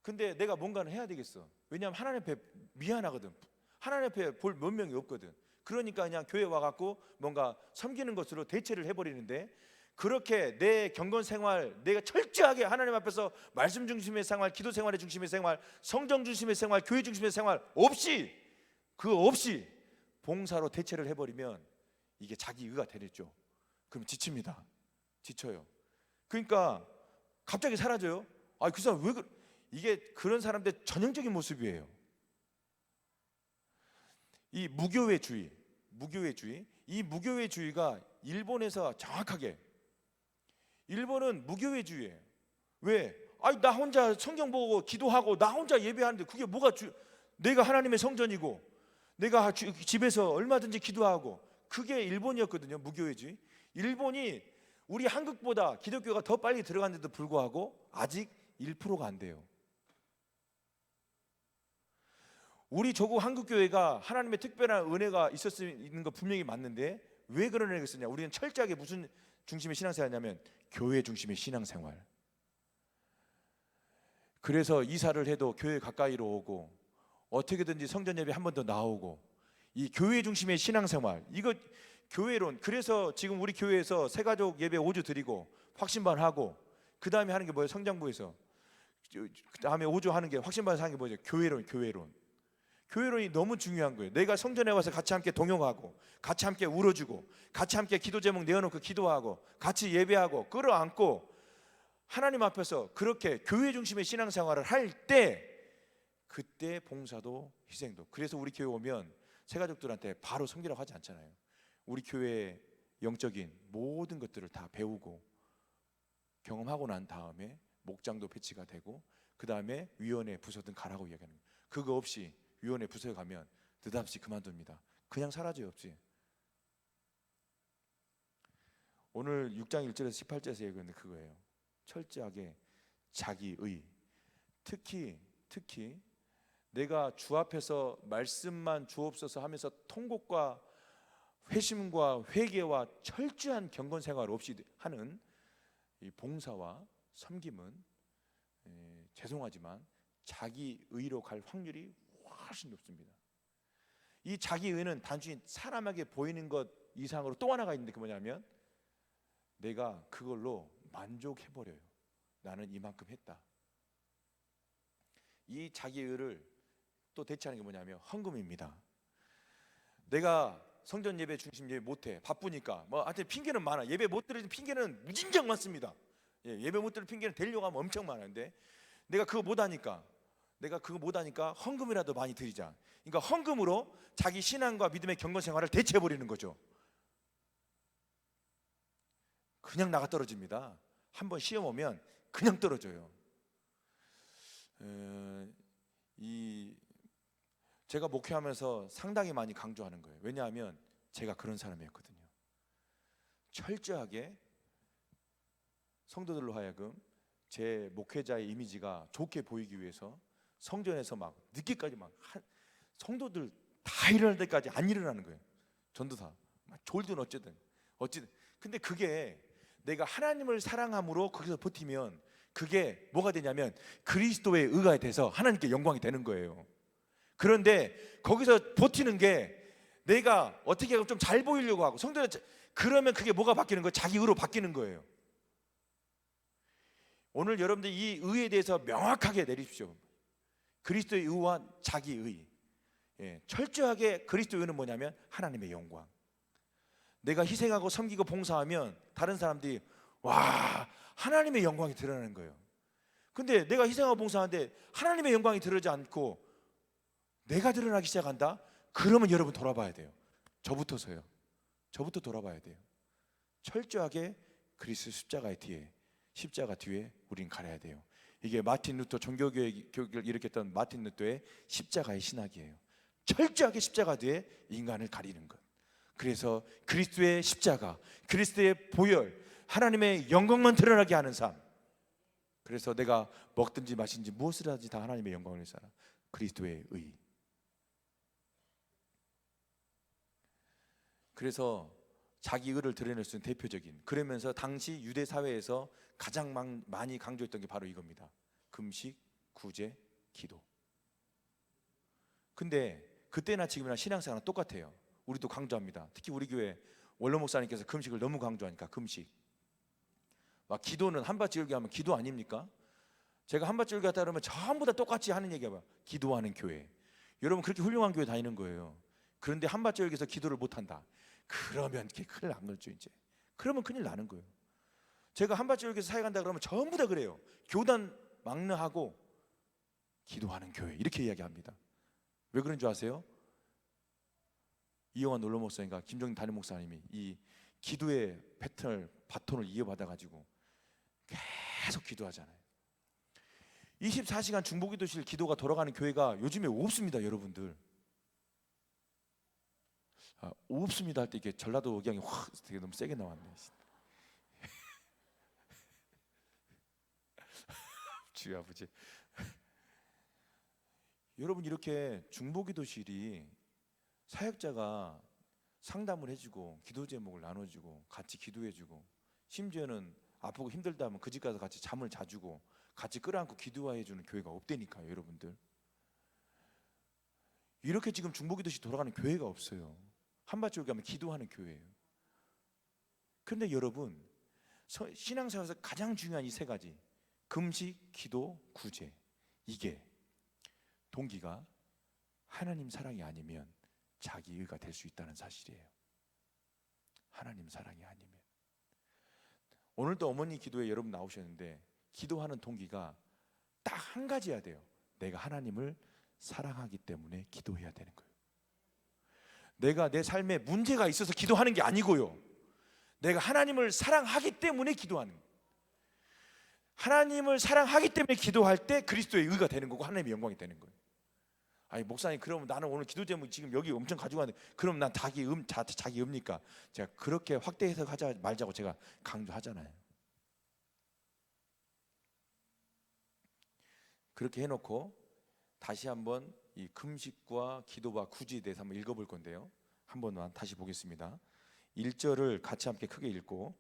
S1: 근데 내가 뭔가는 해야 되겠어. 왜냐하면 하나님 앞에 미안하거든. 하나님 앞에 볼 몇 명이 없거든. 그러니까 그냥 교회 와갖고 뭔가 섬기는 것으로 대체를 해버리는데, 그렇게 내 경건 생활, 내가 철저하게 하나님 앞에서 말씀 중심의 생활, 기도 생활의 중심의 생활, 성정 중심의 생활, 교회 중심의 생활 없이, 그거 없이 봉사로 대체를 해버리면 이게 자기 의가 되겠죠. 그럼 지칩니다. 지쳐요. 그러니까 갑자기 사라져요. 그 사람 왜 이게 그런 사람들 전형적인 모습이에요. 이 무교회주의, 이 무교회주의가 일본에서 정확하게, 일본은 무교회주의예요. 왜? 나 혼자 성경 보고 기도하고 나 혼자 예배하는데 그게 뭐가 내가 하나님의 성전이고 내가 집에서 얼마든지 기도하고, 그게 일본이었거든요. 무교회주의. 일본이 우리 한국보다 기독교가 더 빨리 들어갔는데도 불구하고 아직 1%가 안 돼요. 우리 조국 한국교회가 하나님의 특별한 은혜가 있는 거 분명히 맞는데 왜 그런 은혜가 있었냐? 우리는 철저하게 무슨 중심의 신앙생활이냐면 교회 중심의 신앙생활. 그래서 이사를 해도 교회 가까이로 오고 어떻게든지 성전 예배 한 번 더 나오고, 이 교회 중심의 신앙생활, 이거 교회론. 그래서 지금 우리 교회에서 새가족 예배 5주 드리고 확신반하고, 그 다음에 하는 게 뭐예요? 성장부에서 그 다음에 5주 하는 게 확신반에서 하는 게 뭐죠? 교회론이 너무 중요한 거예요. 내가 성전에 와서 같이 함께 동역하고, 같이 함께 울어주고, 같이 함께 기도 제목 내어놓고 기도하고, 같이 예배하고 끌어안고 하나님 앞에서 그렇게 교회 중심의 신앙생활을 할 때, 그때 봉사도 희생도. 그래서 우리 교회 오면 새가족들한테 바로 섬기라고 하지 않잖아요. 우리 교회의 영적인 모든 것들을 다 배우고 경험하고 난 다음에 목장도 배치가 되고, 그 다음에 위원회 부서든 가라고 이야기하는 거예요. 그거 없이 위원회 부서에 가면 느닷없이 그만둡니다. 그냥 사라져요. 없이. 오늘 6장 1절에서 18절에서 얘기했는데 그거예요. 철저하게 자기의, 특히 내가 주 앞에서 말씀만 주옵소서 하면서 통곡과 회심과 회개와 철저한 경건 생활 없이 하는 이 봉사와 섬김은 죄송하지만 자기의로 갈 확률이 훨씬 높습니다. 이 자기의는 단순히 사람에게 보이는 것 이상으로 또 하나가 있는데, 그 뭐냐면 내가 그걸로 만족해버려요. 나는 이만큼 했다. 이 자기의를 또 대체하는 게 뭐냐면 헌금입니다. 내가 성전 예배 중심 예배 못해, 바쁘니까 하여튼 핑계는 많아. 예배 못 드리는 핑계는 무진장 많습니다. 예배 못 드리는 핑계는 되려고 하면 엄청 많은데, 내가 그거 못하니까 헌금이라도 많이 드리자. 그러니까 헌금으로 자기 신앙과 믿음의 경건 생활을 대체해버리는 거죠. 그냥 나가 떨어집니다. 한번 시험 오면 그냥 떨어져요. 제가 목회하면서 상당히 많이 강조하는 거예요. 왜냐하면 제가 그런 사람이었거든요. 철저하게 성도들로 하여금 제 목회자의 이미지가 좋게 보이기 위해서 성전에서 막 늦게까지 성도들 다 일어날 때까지 안 일어나는 거예요. 전도사 졸든 어쨌든. 근데 그게 내가 하나님을 사랑함으로 거기서 버티면 그게 뭐가 되냐면 그리스도의 의가 돼서 하나님께 영광이 되는 거예요. 그런데 거기서 버티는 게 내가 어떻게 하면 좀 잘 보이려고 하고, 성도들 그러면 그게 뭐가 바뀌는 거예요? 자기 의로 바뀌는 거예요. 오늘 여러분들 이 의에 대해서 명확하게 내리십시오. 그리스도의 의와 자기 의. 철저하게 그리스도의 의는 뭐냐면 하나님의 영광. 내가 희생하고 섬기고 봉사하면 다른 사람들이 와, 하나님의 영광이 드러나는 거예요. 근데 내가 희생하고 봉사하는데 하나님의 영광이 드러나지 않고 내가 드러나기 시작한다? 그러면 여러분 돌아봐야 돼요. 저부터 돌아봐야 돼요. 철저하게 그리스도 십자가 뒤에 우린 가려야 돼요. 이게 마틴 루터 종교교육을 일으켰던 마틴 루터의 십자가의 신학이에요. 철저하게 십자가 뒤에 인간을 가리는 것. 그래서 그리스도의 십자가, 그리스도의 보혈, 하나님의 영광만 드러나게 하는 삶. 그래서 내가 먹든지 마시든지 무엇을 하든지 다 하나님의 영광을 위해서 하라. 그리스도의 의. 그래서 자기 의를 드러낼 수 있는 대표적인, 그러면서 당시 유대 사회에서 가장 많이 강조했던 게 바로 이겁니다. 금식, 구제, 기도. 근데 그때나 지금이나 신앙생활은 똑같아요. 우리도 강조합니다. 특히 우리 교회 원로 목사님께서 금식을 너무 강조하니까 금식. 막 기도는 한밭지을기 하면 기도 아닙니까? 제가 한밭지을기 하다 그러면 전부 다 똑같이 하는 얘기가 뭐야? 기도하는 교회. 여러분 그렇게 훌륭한 교회 다니는 거예요. 그런데 한밭지을기에서 기도를 못한다. 그러면 큰일 난 거죠 이제. 그러면 큰일 나는 거예요. 제가 한밭지을기에서 사역한다 그러면 전부 다 그래요. 교단
S2: 망라하고 기도하는 교회, 이렇게 이야기합니다. 왜 그런 줄 아세요? 이영환 놀러 목사님과 김종인 담임 목사님이 이 기도의 바톤을 이어받아 가지고 계속 기도하잖아요. 24시간 중보기도실 기도가 돌아가는 교회가 요즘에 없습니다, 여러분들. 없습니다 할 때 이게 전라도 억양이 확 되게 너무 세게 나왔네. 주여 아버지. 여러분, 이렇게 중보기도실이 사역자가 상담을 해주고 기도 제목을 나눠주고 같이 기도해주고, 심지어는 아프고 힘들다 하면 그 집 가서 같이 잠을 자주고 같이 끌어안고 기도해주는 교회가 없다니까요, 여러분들. 이렇게 지금 중보기도실 돌아가는 교회가 없어요. 한밭쪽에 가면 기도하는 교회예요. 그런데 여러분, 신앙생활에서 가장 중요한 이 세 가지, 금식, 기도, 구제, 이게 동기가 하나님 사랑이 아니면 자기 의가 될 수 있다는 사실이에요. 하나님 사랑이 아니면. 오늘도 어머니 기도에 여러분 나오셨는데, 기도하는 동기가 딱 한 가지여야 돼요. 내가 하나님을 사랑하기 때문에 기도해야 되는 거예요. 내가 내 삶에 문제가 있어서 기도하는 게 아니고요, 내가 하나님을 사랑하기 때문에 기도하는 거예요. 하나님을 사랑하기 때문에 기도할 때 그리스도의 의가 되는 거고 하나님의 영광이 되는 거예요. 아니 목사님, 그러면 나는 오늘 기도 제목 지금 여기 엄청 가지고 왔는데 그럼 난 자기 의입니까? 제가 그렇게 확대 해석하자 말자고 제가 강조하잖아요. 그렇게 해놓고 다시 한번 이 금식과 기도와 구제에 대해서 한번 읽어볼 건데요, 한 번만 다시 보겠습니다. 1절을 같이 함께 크게 읽고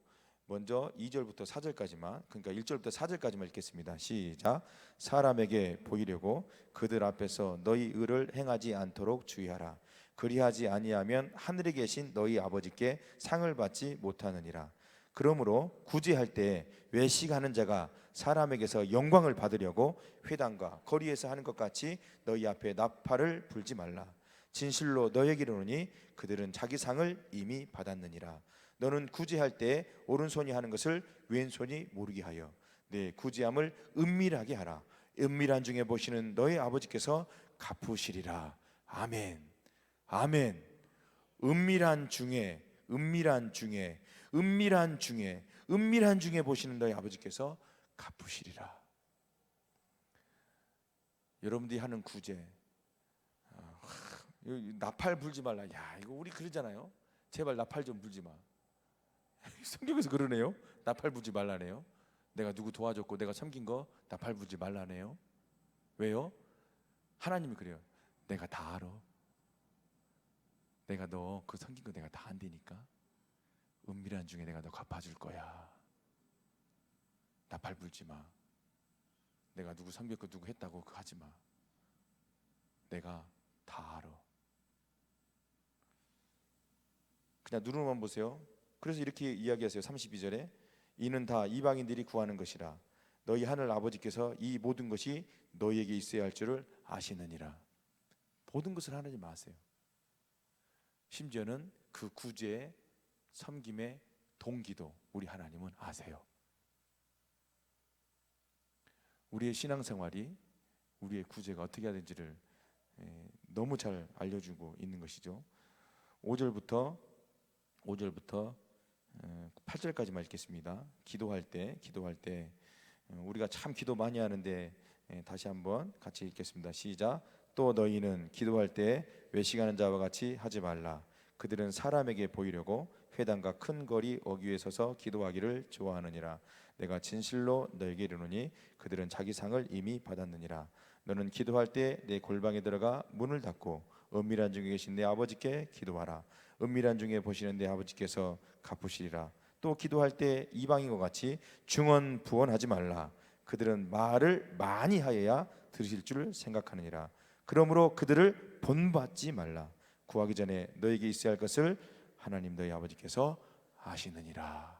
S2: 먼저 2절부터 4절까지만, 그러니까 1절부터 4절까지만 읽겠습니다. 시작. 사람에게 보이려고 그들 앞에서 너희 의를 행하지 않도록 주의하라. 그리하지 아니하면 하늘에 계신 너희 아버지께 상을 받지 못하느니라. 그러므로 구제할 때 외식하는 자가 사람에게서 영광을 받으려고 회당과 거리에서 하는 것 같이 너희 앞에 나팔을 불지 말라. 진실로 너에게 이르노니 그들은 자기 상을 이미 받았느니라. 너는 구제할 때 오른손이 하는 것을 왼손이 모르게 하여 내 구제함을 은밀하게 하라. 은밀한 중에 보시는 너희 아버지께서 갚으시리라. 아멘. 아멘. 은밀한 중에 보시는 너희 아버지께서 갚으시리라. 여러분들이 하는 구제, 나팔 불지 말라. 야, 이거 우리 그러잖아요. 제발 나팔 좀 불지 마. 성경에서 그러네요. 나팔 불지 말라네요. 내가 누구 도와줬고 내가 섬긴 거 나팔 불지 말라네요. 왜요? 하나님이 그래요. 내가 다 알아. 내가 너 그 섬긴 거 내가 다 안되니까 은밀한 중에 내가 너 갚아줄 거야. 나팔 불지 마. 내가 누구 섬겼고 누구 했다고 그거 하지 마. 내가 다 알아. 그냥 눈으로만 보세요. 그래서 이렇게 이야기하세요. 32절에 이는 다 이방인들이 구하는 것이라. 너희 하늘 아버지께서 이 모든 것이 너희에게 있어야 할 줄을 아시느니라. 모든 것을 하나님 아세요. 심지어는 그 구제의 섬김의 동기도 우리 하나님은 아세요. 우리의 신앙생활이 우리의 구제가 어떻게 해야 되는지를 너무 잘 알려주고 있는 것이죠. 5절부터 8절까지만 읽겠습니다. 기도할 때 우리가 참 기도 많이 하는데 다시 한번 같이 읽겠습니다. 시작. 또 너희는 기도할 때 외식하는 자와 같이 하지 말라. 그들은 사람에게 보이려고 회당과 큰 거리 어귀에 서서 기도하기를 좋아하느니라. 내가 진실로 너에게 이르노니 그들은 자기 상을 이미 받았느니라. 너는 기도할 때 내 골방에 들어가 문을 닫고 은밀한 중에 계신 내 아버지께 기도하라. 은밀한 중에 보시는 내 아버지께서 갚으시리라. 또 기도할 때 이방인과 같이 중언부언하지 말라. 그들은 말을 많이 하여야 들으실 줄 생각하느니라. 그러므로 그들을 본받지 말라. 구하기 전에 너에게 있어야 할 것을 하나님 너희 아버지께서 아시느니라.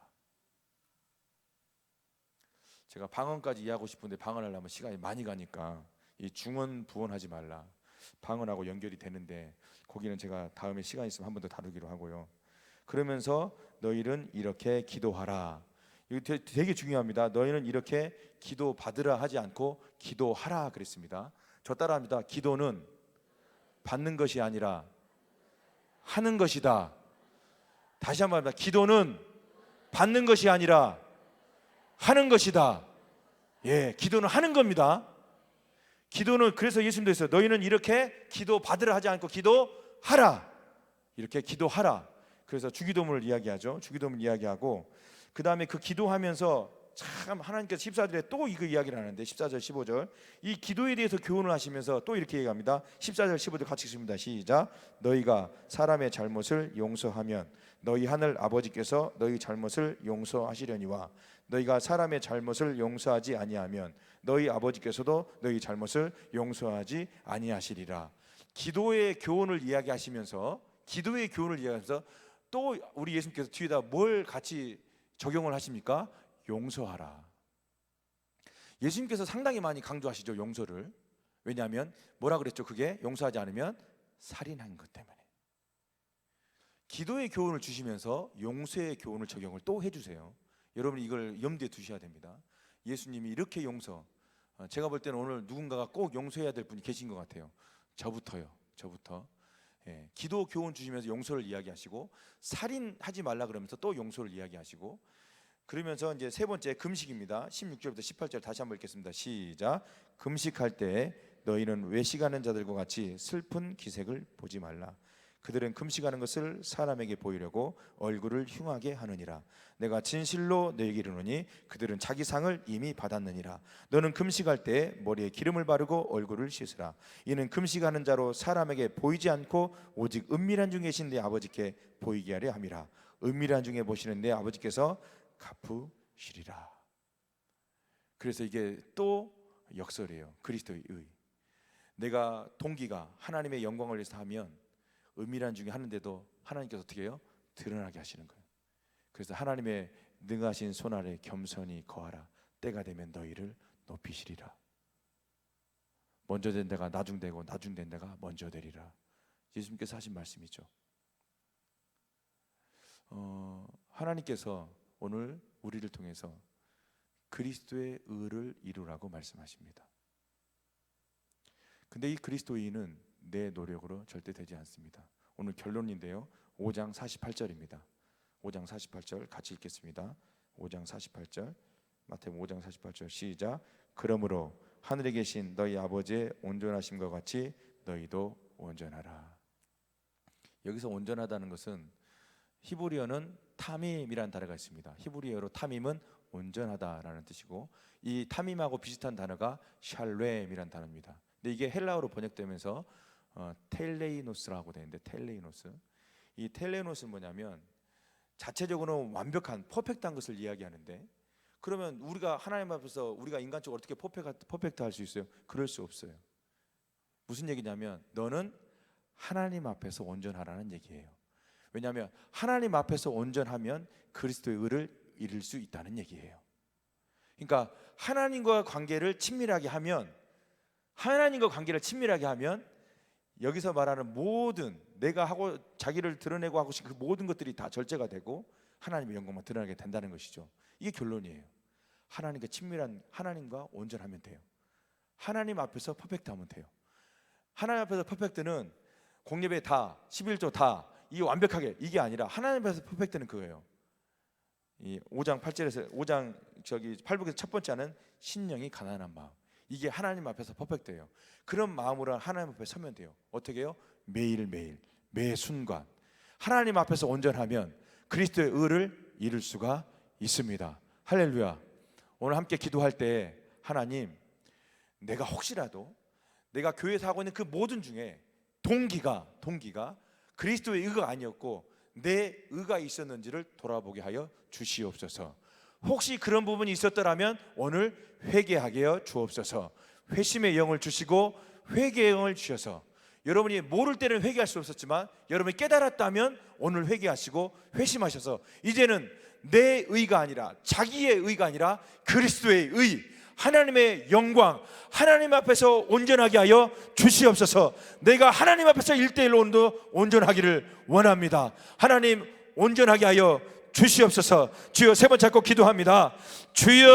S2: 제가 방언까지 이해하고 싶은데 방언하려면 시간이 많이 가니까 이 중언부언하지 말라, 방언하고 연결이 되는데 거기는 제가 다음에 시간 있으면 한 번 더 다루기로 하고요. 그러면서 너희는 이렇게 기도하라. 이거 되게 중요합니다. 너희는 이렇게 기도 받으라 하지 않고 기도하라 그랬습니다. 저 따라합니다. 기도는 받는 것이 아니라 하는 것이다. 다시 한번 합니다. 기도는 받는 것이 아니라 하는 것이다. 예, 기도는 하는 겁니다. 기도는, 그래서 예수님도 했어요. 너희는 이렇게 기도 받으라 하지 않고 기도하라. 이렇게 기도하라. 그래서 주기도문을 이야기하죠. 주기도문을 이야기하고, 그 다음에 그 기도하면서 참 하나님께서 14절에 또 이거 이야기를 하는데, 14절 15절 이 기도에 대해서 교훈을 하시면서 또 이렇게 얘기합니다. 14절 15절 같이 읽습니다. 시작. 너희가 사람의 잘못을 용서하면 너희 하늘 아버지께서 너희 잘못을 용서하시려니와 너희가 사람의 잘못을 용서하지 아니하면 너희 아버지께서도 너희 잘못을 용서하지 아니하시리라. 기도의 교훈을 이야기하시면서, 기도의 교훈을 이야기하면서 또 우리 예수님께서 뒤에다 뭘 같이 적용을 하십니까? 용서하라. 예수님께서 상당히 많이 강조하시죠, 용서를. 왜냐하면 뭐라 그랬죠? 그게 용서하지 않으면 살인한 것 때문에. 기도의 교훈을 주시면서 용서의 교훈을 적용을 또 해주세요. 여러분 이걸 염두에 두셔야 됩니다. 예수님이 이렇게 용서, 제가 볼 때는 오늘 누군가가 꼭 용서해야 될 분이 계신 것 같아요. 저부터요. 저부터. 예, 기도 교훈 주시면서 용서를 이야기하시고, 살인하지 말라 그러면서 또 용서를 이야기하시고, 그러면서 이제 세 번째 금식입니다. 16절부터 18절 다시 한번 읽겠습니다. 시작. 금식할 때 너희는 외식하는 자들과 같이 슬픈 기색을 보지 말라. 그들은 금식하는 것을 사람에게 보이려고 얼굴을 흉하게 하느니라. 내가 진실로 너희에게 이르노니 그들은 자기 상을 이미 받았느니라. 너는 금식할 때 머리에 기름을 바르고 얼굴을 씻으라. 이는 금식하는 자로 사람에게 보이지 않고 오직 은밀한 중에 계신 내 아버지께 보이게 하려 함이라. 은밀한 중에 보시는 내 아버지께서 갚으시리라. 그래서 이게 또 역설이에요. 그리스도의 의. 내가 동기가 하나님의 영광을 위해서 하면 은밀한 중에 하는데도 하나님께서 어떻게 해요? 드러나게 하시는 거예요. 그래서 하나님의 능하신 손 아래 겸손히 거하라. 때가 되면 너희를 높이시리라. 먼저 된 데가 나중되고 나중된 데가 먼저 되리라. 예수님께서 하신 말씀이죠. 하나님께서 오늘 우리를 통해서 그리스도의 의를 이루라고 말씀하십니다. 근데 이 그리스도의 의는 내 노력으로 절대 되지 않습니다. 오늘 결론인데요. 5장 48절입니다. 5장 48절 같이 읽겠습니다. 5장 48절 마태복음 5장 48절 시작. 그러므로 하늘에 계신 너희 아버지의 온전하심과 같이 너희도 온전하라. 여기서 온전하다는 것은 히브리어는 타밈이라는 단어가 있습니다. 히브리어로 타밈은 온전하다라는 뜻이고, 이 타밈하고 비슷한 단어가 샬렘이라는 단어입니다. 근데 이게 헬라어로 번역되면서 텔레이노스라고 되는데, 텔레이노스. 이 텔레이노스는 뭐냐면 자체적으로는 완벽한 퍼펙트한 것을 이야기하는데, 그러면 우리가 하나님 앞에서 우리가 인간적으로 어떻게 퍼펙트 할 수 있어요? 그럴 수 없어요. 무슨 얘기냐면 너는 하나님 앞에서 온전하라는 얘기예요. 왜냐하면 하나님 앞에서 온전하면 그리스도의 의를 이룰 수 있다는 얘기예요. 그러니까 하나님과 관계를 친밀하게 하면, 여기서 말하는 모든 내가 하고 자기를 드러내고 하고 싶은 그 모든 것들이 다 절제가 되고 하나님의 영광만 드러나게 된다는 것이죠. 이게 결론이에요. 하나님과 친밀한, 하나님과 온전하면 돼요. 하나님 앞에서 퍼펙트하면 돼요. 하나님 앞에서 퍼펙트는 공예배 다, 11조 다, 이게 완벽하게, 이게 아니라 하나님 앞에서 퍼펙트는 그거예요. 이 5장 8절에서 5장 8복에서 첫 번째는 신령이 가난한 마음. 이게 하나님 앞에서 퍼펙트예요. 그런 마음으로 하나님 앞에 서면 돼요. 어떻게 해요? 매일매일, 매 순간 하나님 앞에서 온전하면 그리스도의 의를 이룰 수가 있습니다. 할렐루야. 오늘 함께 기도할 때 하나님, 내가 혹시라도 내가 교회에서 하고 있는 그 모든 중에 동기가 그리스도의 의가 아니었고 내 의가 있었는지를 돌아보게 하여 주시옵소서. 혹시 그런 부분이 있었더라면 오늘 회개하게 하여 주옵소서. 회심의 영을 주시고 회개의 영을 주셔서, 여러분이 모를 때는 회개할 수 없었지만 여러분이 깨달았다면 오늘 회개하시고 회심하셔서 이제는 내 의가 아니라, 자기의 의가 아니라 그리스도의 의, 하나님의 영광, 하나님 앞에서 온전하게 하여 주시옵소서. 내가 하나님 앞에서 1:1로 온전하기를 원합니다. 하나님 온전하게 하여 주시옵소서. 주여, 세 번 잡고 기도합니다. 주여.